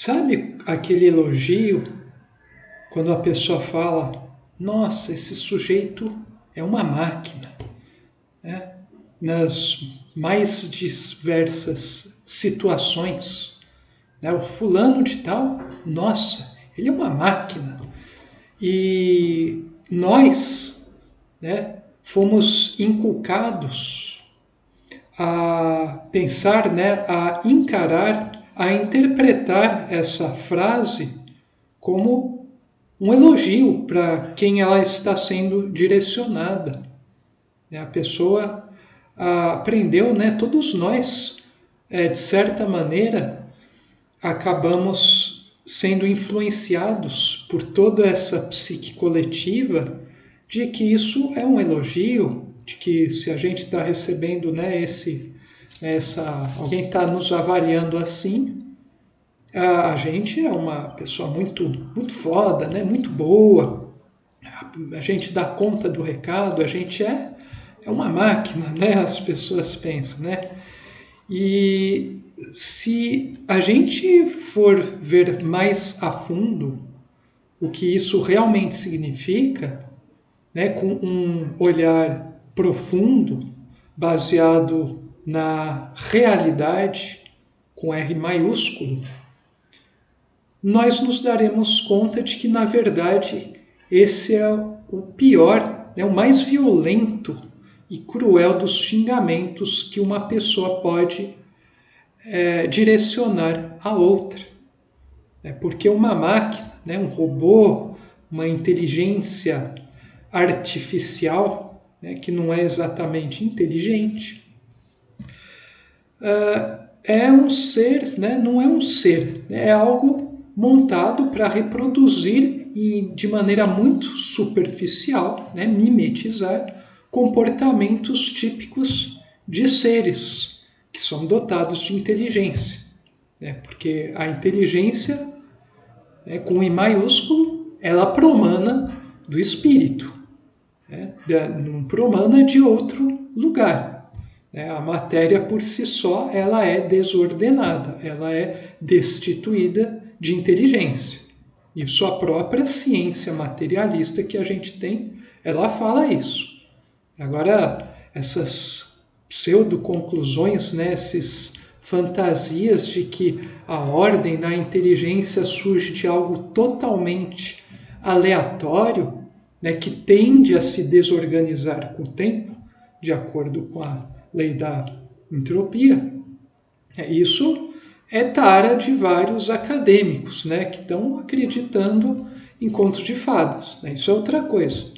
Sabe aquele elogio quando a pessoa fala: nossa, esse sujeito é uma máquina, né? Nas mais diversas situações, né? O fulano de tal, nossa, ele é uma máquina. E nós, né, fomos inculcados a pensar, né, a encarar, a interpretar essa frase como um elogio para quem ela está sendo direcionada. A pessoa aprendeu, né, todos nós, de certa maneira, acabamos sendo influenciados por toda essa psique coletiva de que isso é um elogio, de que se a gente está recebendo, né, alguém está nos avaliando assim, a gente é uma pessoa muito, muito foda, né, muito boa, a gente dá conta do recado, a gente é uma máquina, né, as pessoas pensam, né? E se a gente for ver mais a fundo o que isso realmente significa, né, com um olhar profundo, baseado na realidade, com R maiúsculo, nós nos daremos conta de que, na verdade, esse é o pior, né, o mais violento e cruel dos xingamentos que uma pessoa pode direcionar a outra. Porque uma máquina, né, um robô, uma inteligência artificial, né, que não é exatamente inteligente, é um ser, né, não é um ser, é algo montado para reproduzir de maneira muito superficial, né, mimetizar comportamentos típicos de seres que são dotados de inteligência. Porque a inteligência, com I maiúsculo, ela promana do espírito, não promana de outro lugar. A matéria por si só ela é desordenada, ela é destituída de inteligência. Isso a própria ciência materialista que a gente tem, ela fala isso. Agora, essas pseudo-conclusões, né, essas fantasias de que a ordem na inteligência surge de algo totalmente aleatório, né, que tende a se desorganizar com o tempo, de acordo com a lei da entropia. Isso é tara de vários acadêmicos, né, que estão acreditando em conto de fadas. Isso é outra coisa.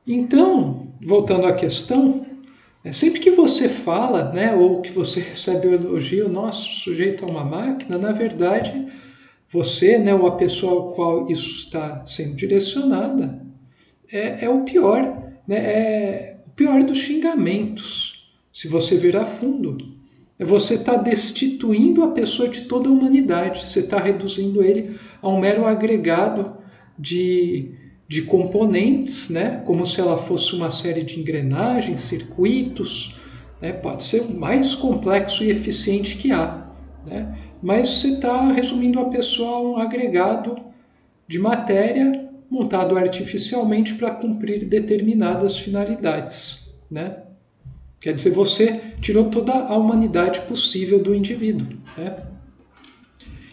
Então, voltando à questão, sempre que você fala, né, ou que você recebe o elogio, nossa, o sujeito é uma máquina, na verdade, você, né, ou a pessoa ao qual isso está sendo direcionada, é o pior, né, é o pior dos xingamentos. Se você ver a fundo, você está destituindo a pessoa de toda a humanidade, você está reduzindo ele a um mero agregado de componentes, né? Como se ela fosse uma série de engrenagens, circuitos, né? Pode ser o mais complexo e eficiente que há, né? Mas você está resumindo a pessoa a um agregado de matéria montado artificialmente para cumprir determinadas finalidades, né? Quer dizer, você tirou toda a humanidade possível do indivíduo, né?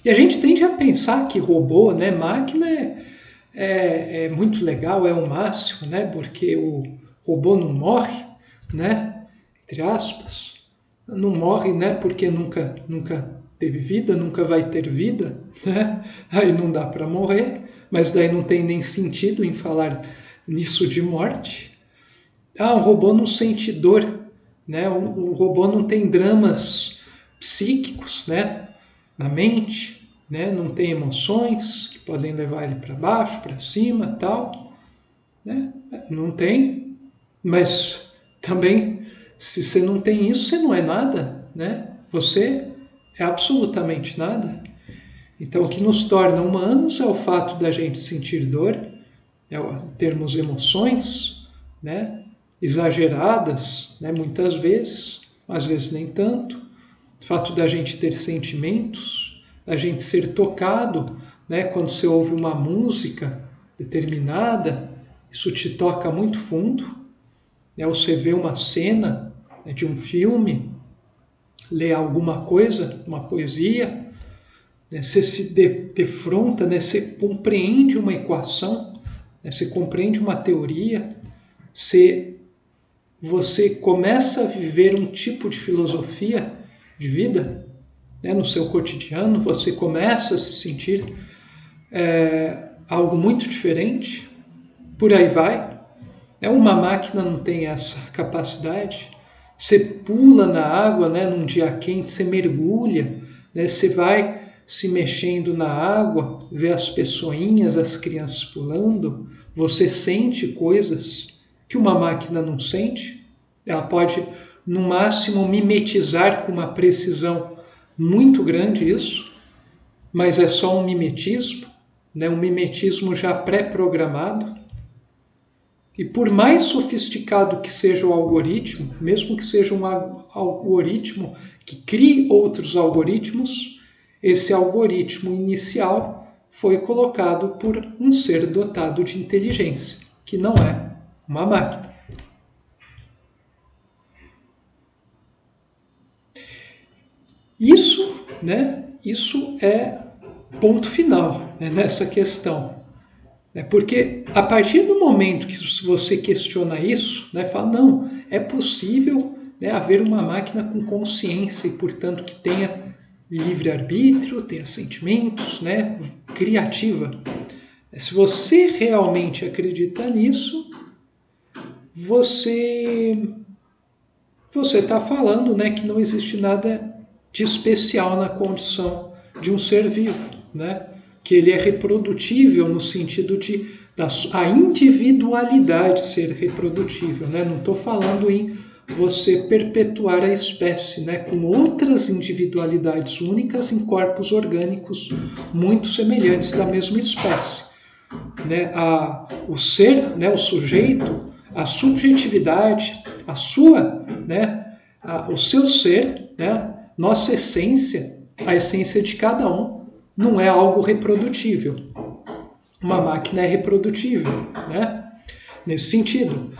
E a gente tende a pensar que robô, né, máquina é muito legal, é o máximo, né? Porque o robô não morre, né? Entre aspas, não morre, né? Porque nunca teve vida, nunca vai ter vida, né? Aí não dá para morrer, mas daí não tem nem sentido em falar nisso de morte. Um robô não sente dor, né? O robô não tem dramas psíquicos, né? Na mente, né? Não tem emoções que podem levar ele para baixo, para cima, tal, né? Não tem, mas também se você não tem isso, você não é nada, né? Você é absolutamente nada. Então, o que nos torna humanos é o fato da gente sentir dor, termos emoções, né? Exageradas, né? Muitas vezes, às vezes nem tanto. O fato da gente ter sentimentos, a gente ser tocado, né? Quando você ouve uma música determinada, isso te toca muito fundo, né? Ou você vê uma cena, né, de um filme, lê alguma coisa, uma poesia, né? Você se defronta, né? Você compreende uma equação, né? Você compreende uma teoria, você começa a viver um tipo de filosofia de vida, né, no seu cotidiano, você começa a se sentir algo muito diferente, por aí vai. Uma máquina não tem essa capacidade. Você pula na água, né, num dia quente, você mergulha, né, você vai se mexendo na água, vê as pessoinhas, as crianças pulando, você sente coisas que uma máquina não sente. Ela pode, no máximo, mimetizar com uma precisão muito grande isso, mas é só um mimetismo, né? Um mimetismo já pré-programado. E por mais sofisticado que seja o algoritmo, mesmo que seja um algoritmo que crie outros algoritmos, esse algoritmo inicial foi colocado por um ser dotado de inteligência, que não é uma máquina. Isso, né, isso é ponto final, né, nessa questão. Porque a partir do momento que você questiona isso, né, fala, não, é possível, né, haver uma máquina com consciência e, portanto, que tenha livre-arbítrio, tenha sentimentos, né, criativa. Se você realmente acredita nisso, você está falando, né, que não existe nada de especial na condição de um ser vivo, né? Que ele é reprodutível no sentido de a individualidade ser reprodutível, né? Não estou falando em você perpetuar a espécie, né, com outras individualidades únicas em corpos orgânicos muito semelhantes da mesma espécie, né? O ser, né, o sujeito, a subjetividade, a sua, né, o seu ser, né, nossa essência, a essência de cada um, não é algo reprodutível. Uma máquina é reprodutível, né? Nesse sentido.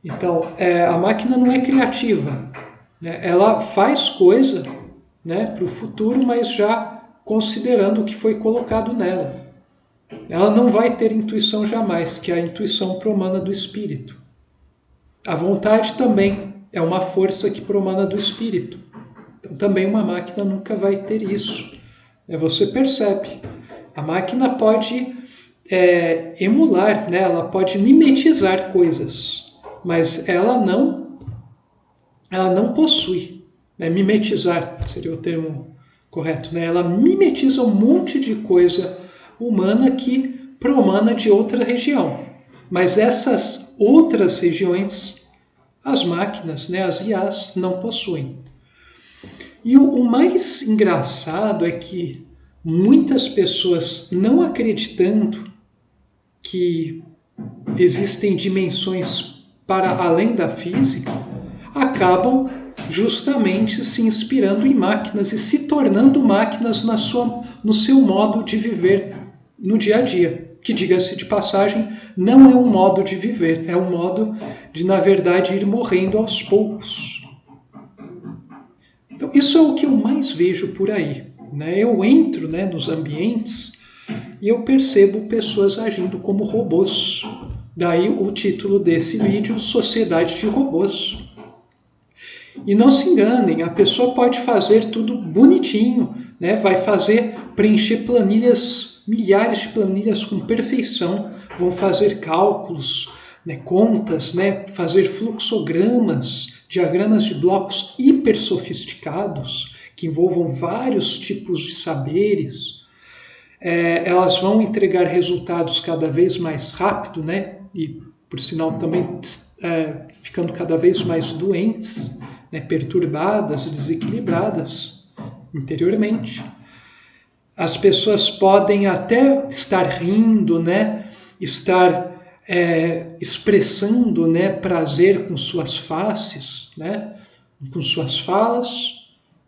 Então, a máquina não é criativa, né? Ela faz coisa, né, para o futuro, mas já considerando o que foi colocado nela. Ela não vai ter intuição jamais, que é a intuição promana do espírito. A vontade também é uma força que promana do espírito. Então, também uma máquina nunca vai ter isso. Você percebe. A máquina pode emular, né? Ela pode mimetizar coisas, mas ela não possui. Né? Mimetizar seria o termo correto. Né? Ela mimetiza um monte de coisa humana que promana de outra região. Mas essas outras regiões, as máquinas, né, as IAs, não possuem. E o mais engraçado é que muitas pessoas, não acreditando que existem dimensões para além da física, acabam justamente se inspirando em máquinas e se tornando máquinas no seu modo de viver no dia a dia. Que, diga-se de passagem, não é um modo de viver, é um modo de, na verdade, ir morrendo aos poucos. Então, isso é o que eu mais vejo por aí. Né? Eu entro, né, nos ambientes e eu percebo pessoas agindo como robôs. Daí o título desse vídeo, Sociedade de Robôs. E não se enganem, a pessoa pode fazer tudo bonitinho, né? Vai preencher planilhas, milhares de planilhas com perfeição, vão fazer cálculos, né, contas, né, fazer fluxogramas, diagramas de blocos hiper sofisticados, que envolvam vários tipos de saberes. Elas vão entregar resultados cada vez mais rápido, né, e, por sinal, também ficando cada vez mais doentes, né, perturbadas, desequilibradas interiormente. As pessoas podem até estar rindo, né, estar expressando, né, prazer com suas faces, né, com suas falas,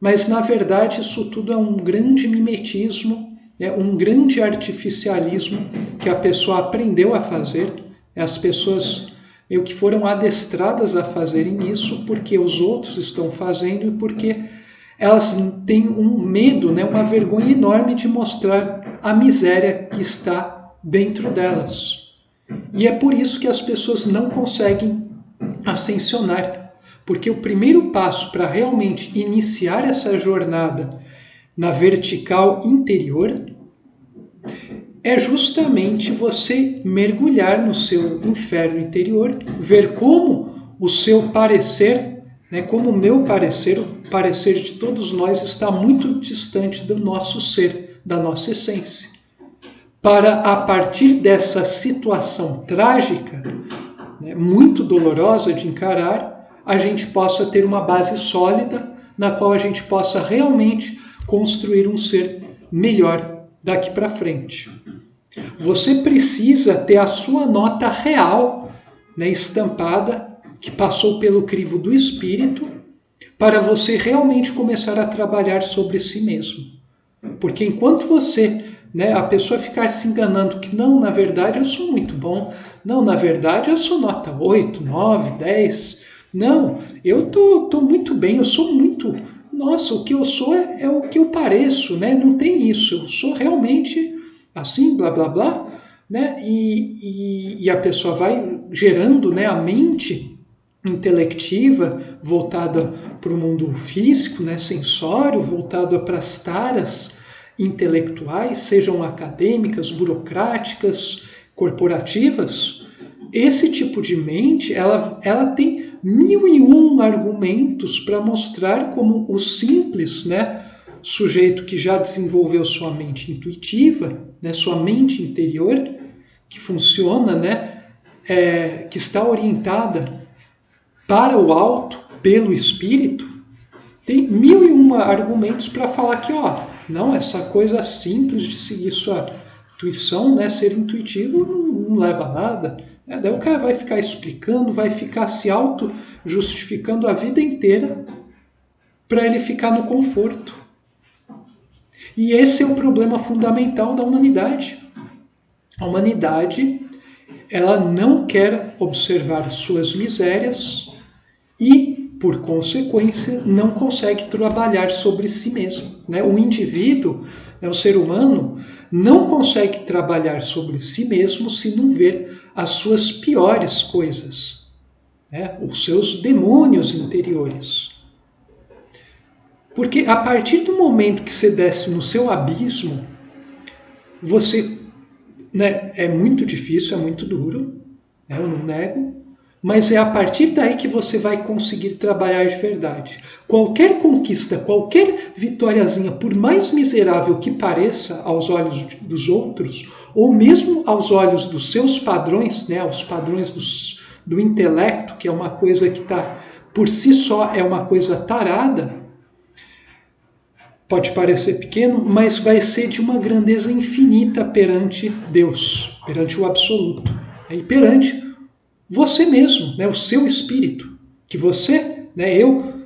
mas na verdade isso tudo é um grande mimetismo, um grande artificialismo que a pessoa aprendeu a fazer. As pessoas meio que foram adestradas a fazerem isso porque os outros estão fazendo e porque elas têm um medo, uma vergonha enorme de mostrar a miséria que está dentro delas. E é por isso que as pessoas não conseguem ascensionar, porque o primeiro passo para realmente iniciar essa jornada na vertical interior é justamente você mergulhar no seu inferno interior, ver como o seu parecer, como o meu parecer, o parecer de todos nós está muito distante do nosso ser, da nossa essência. Para, a partir dessa situação trágica, muito dolorosa de encarar, a gente possa ter uma base sólida na qual a gente possa realmente construir um ser melhor daqui para frente. Você precisa ter a sua nota real, estampada, que passou pelo crivo do espírito, para você realmente começar a trabalhar sobre si mesmo. Porque enquanto você, a pessoa ficar se enganando que não, na verdade eu sou muito bom, não, na verdade eu sou nota 8, 9, 10, não, eu tô muito bem, eu sou muito, nossa, o que eu sou é o que eu pareço, não tem isso, eu sou realmente assim, blá blá blá, e a pessoa vai gerando a mente intelectiva voltada para o mundo físico, sensório, voltada para as taras intelectuais, sejam acadêmicas, burocráticas, corporativas. Esse tipo de mente, ela tem 1001 argumentos para mostrar como o simples, sujeito que já desenvolveu sua mente intuitiva, sua mente interior, que funciona, que está orientada para o alto, pelo espírito, tem 1001 argumentos para falar que, não, essa coisa simples de seguir sua intuição, ser intuitivo, não leva a nada. Daí o cara vai ficar explicando, vai ficar se auto-justificando a vida inteira para ele ficar no conforto. E esse é o problema fundamental da humanidade. A humanidade, ela não quer observar suas misérias e, por consequência, não consegue trabalhar sobre si mesmo. O indivíduo, o ser humano, não consegue trabalhar sobre si mesmo se não ver as suas piores coisas, os seus demônios interiores. Porque a partir do momento que você desce no seu abismo, você, é muito difícil, é muito duro, eu não nego, mas é a partir daí que você vai conseguir trabalhar de verdade. Qualquer conquista, qualquer vitóriazinha, por mais miserável que pareça aos olhos dos outros, ou mesmo aos olhos dos seus padrões, aos padrões do intelecto, que é uma coisa que está, por si só, é uma coisa tarada, pode parecer pequeno, mas vai ser de uma grandeza infinita perante Deus, perante o absoluto, e perante você mesmo, o seu espírito, que você,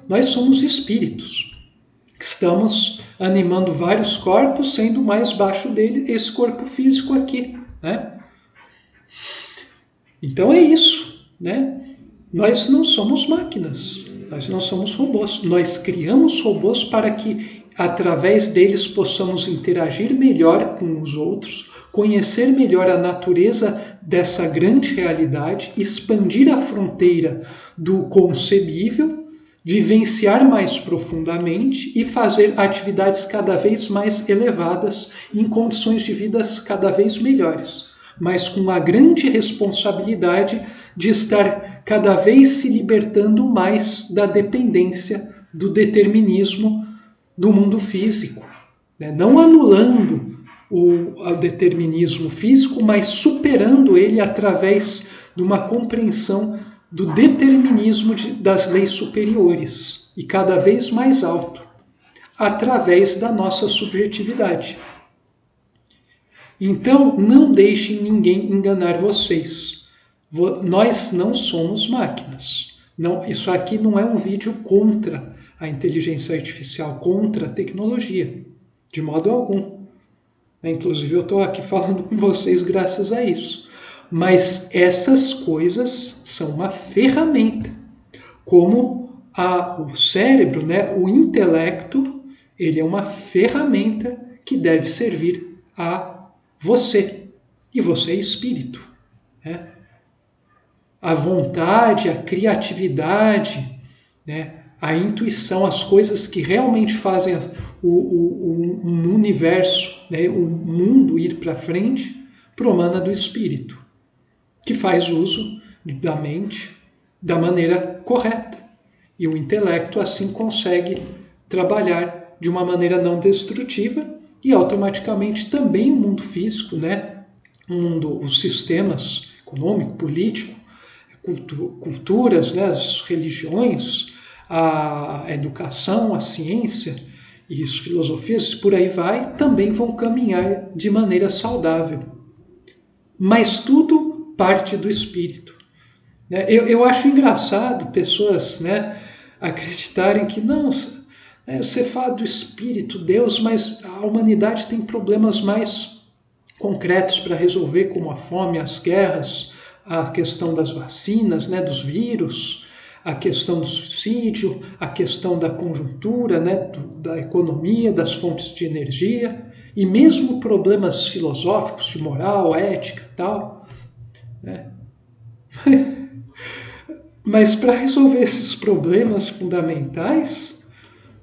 nós somos espíritos, que estamos animando vários corpos, sendo o mais baixo dele esse corpo físico aqui, Então é isso, Nós não somos máquinas, nós não somos robôs, nós criamos robôs para que através deles possamos interagir melhor com os outros, conhecer melhor a natureza dessa grande realidade, expandir a fronteira do concebível, vivenciar mais profundamente e fazer atividades cada vez mais elevadas em condições de vidas cada vez melhores, mas com a grande responsabilidade de estar cada vez se libertando mais da dependência do determinismo do mundo físico, não anulando o determinismo físico, mas superando ele através de uma compreensão do determinismo das leis superiores e cada vez mais alto, através da nossa subjetividade. Então, não deixem ninguém enganar vocês. Nós não somos máquinas. Não, isso aqui não é um vídeo contra a inteligência artificial contra a tecnologia, de modo algum. Inclusive eu estou aqui falando com vocês graças a isso. Mas essas coisas são uma ferramenta, como o cérebro, né, o intelecto, ele é uma ferramenta que deve servir a você. E você é espírito. Né? A vontade, a criatividade, né, a intuição, as coisas que realmente fazem o universo, né, o mundo ir para frente, promana do espírito, que faz uso da mente da maneira correta. E o intelecto assim consegue trabalhar de uma maneira não destrutiva e automaticamente também o mundo físico, né, os sistemas econômico, político, culturas, né, as religiões, a educação, a ciência e as filosofias, por aí vai, também vão caminhar de maneira saudável. Mas tudo parte do espírito. Eu acho engraçado pessoas, né, acreditarem que não, você fala do espírito, Deus, mas a humanidade tem problemas mais concretos para resolver, como a fome, as guerras, a questão das vacinas, né, dos vírus, a questão do suicídio, a questão da conjuntura, né, da economia, das fontes de energia, e mesmo problemas filosóficos, de moral, ética e tal. Né? Mas para resolver esses problemas fundamentais,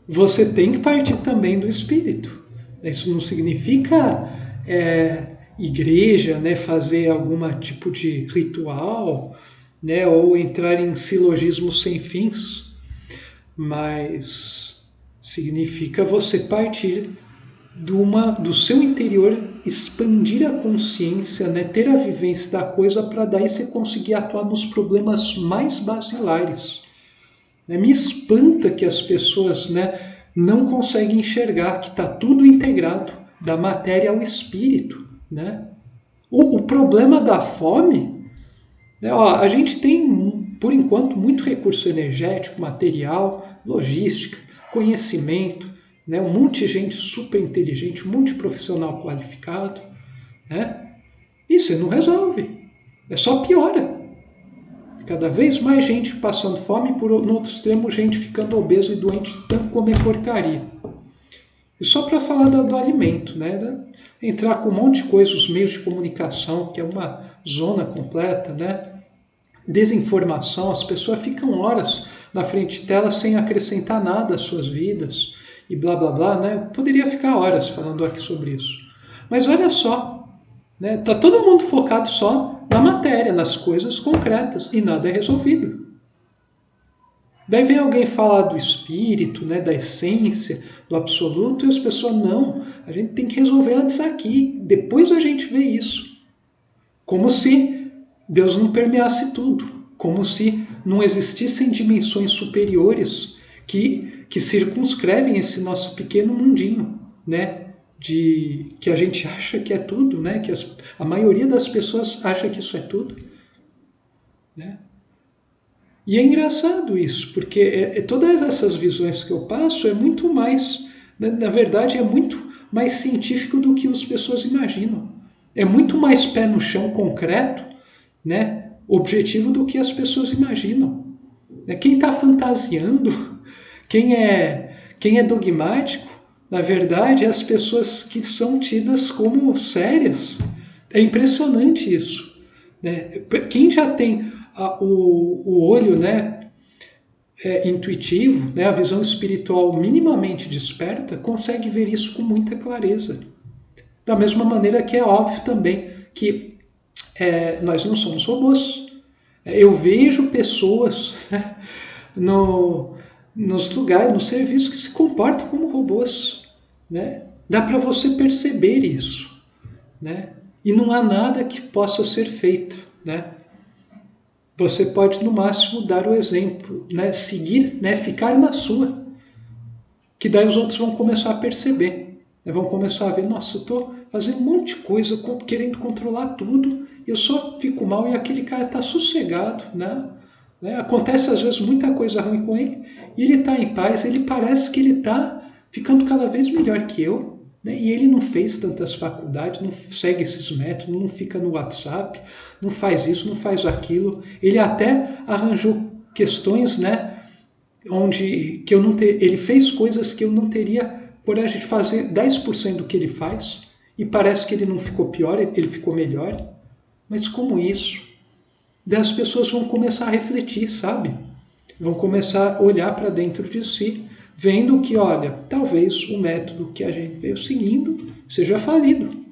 você tem que partir também do espírito. Isso não significa igreja, né, fazer algum tipo de ritual, né, ou entrar em silogismos sem fins, mas significa você partir do seu interior, expandir a consciência, né, ter a vivência da coisa para daí você conseguir atuar nos problemas mais basilares. Me espanta que as pessoas, né, não conseguem enxergar que está tudo integrado, da matéria ao espírito. Né? O problema da fome, né, a gente tem, por enquanto, muito recurso energético, material, logística, conhecimento, né, um monte de gente super inteligente, um monte de profissional qualificado. Né? Isso não resolve, só piora. Cada vez mais gente passando fome e, no outro extremo, gente ficando obesa e doente de tanto comer porcaria. E só para falar do alimento, né? Entrar com um monte de coisa, os meios de comunicação, que é uma zona completa, né? Desinformação, as pessoas ficam horas na frente de tela sem acrescentar nada às suas vidas e blá blá blá, né? Eu poderia ficar horas falando aqui sobre isso. Mas olha só, né? Tá todo mundo focado só na matéria, nas coisas concretas e nada é resolvido. Daí vem alguém falar do espírito, né, da essência, do absoluto, e as pessoas, não, a gente tem que resolver antes aqui, depois a gente vê isso. Como se Deus não permeasse tudo, como se não existissem dimensões superiores que circunscrevem esse nosso pequeno mundinho, né, que a gente acha que é tudo, né, que a maioria das pessoas acha que isso é tudo. Né? E é engraçado isso, porque todas essas visões que eu passo é muito mais, na verdade, é muito mais científico do que as pessoas imaginam. É muito mais pé no chão concreto, né, objetivo do que as pessoas imaginam. Quem está fantasiando, quem é dogmático, na verdade, é as pessoas que são tidas como sérias. É impressionante isso. Né? Quem já tem o olho, né, intuitivo, né, a visão espiritual minimamente desperta, consegue ver isso com muita clareza. Da mesma maneira que é óbvio também que nós não somos robôs. Eu vejo pessoas, né, nos lugares, nos serviços, que se comportam como robôs. Né? Dá para você perceber isso. Né? E não há nada que possa ser feito. Né? Você pode, no máximo, dar o exemplo, né? Seguir, né? Ficar na sua. Que daí os outros vão começar a perceber. Né? Vão começar a ver, nossa, eu estou fazendo um monte de coisa, querendo controlar tudo, eu só fico mal e aquele cara está sossegado, né? né? Acontece às vezes muita coisa ruim com ele e ele está em paz, ele parece que ele está ficando cada vez melhor que eu, né? E ele não fez tantas faculdades, não segue esses métodos, não fica no WhatsApp, não faz isso, não faz aquilo. Ele até arranjou questões, né, onde que eu não ele fez coisas que eu não teria coragem de fazer 10% do que ele faz e parece que ele não ficou pior, ele ficou melhor. Mas como isso? Daí as pessoas vão começar a refletir, sabe? Vão começar a olhar para dentro de si, vendo que, olha, talvez o método que a gente veio seguindo seja falido,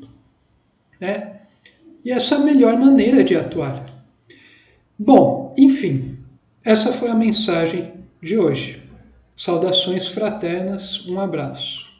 né? E essa é a melhor maneira de atuar. Bom, enfim, essa foi a mensagem de hoje. Saudações fraternas, um abraço.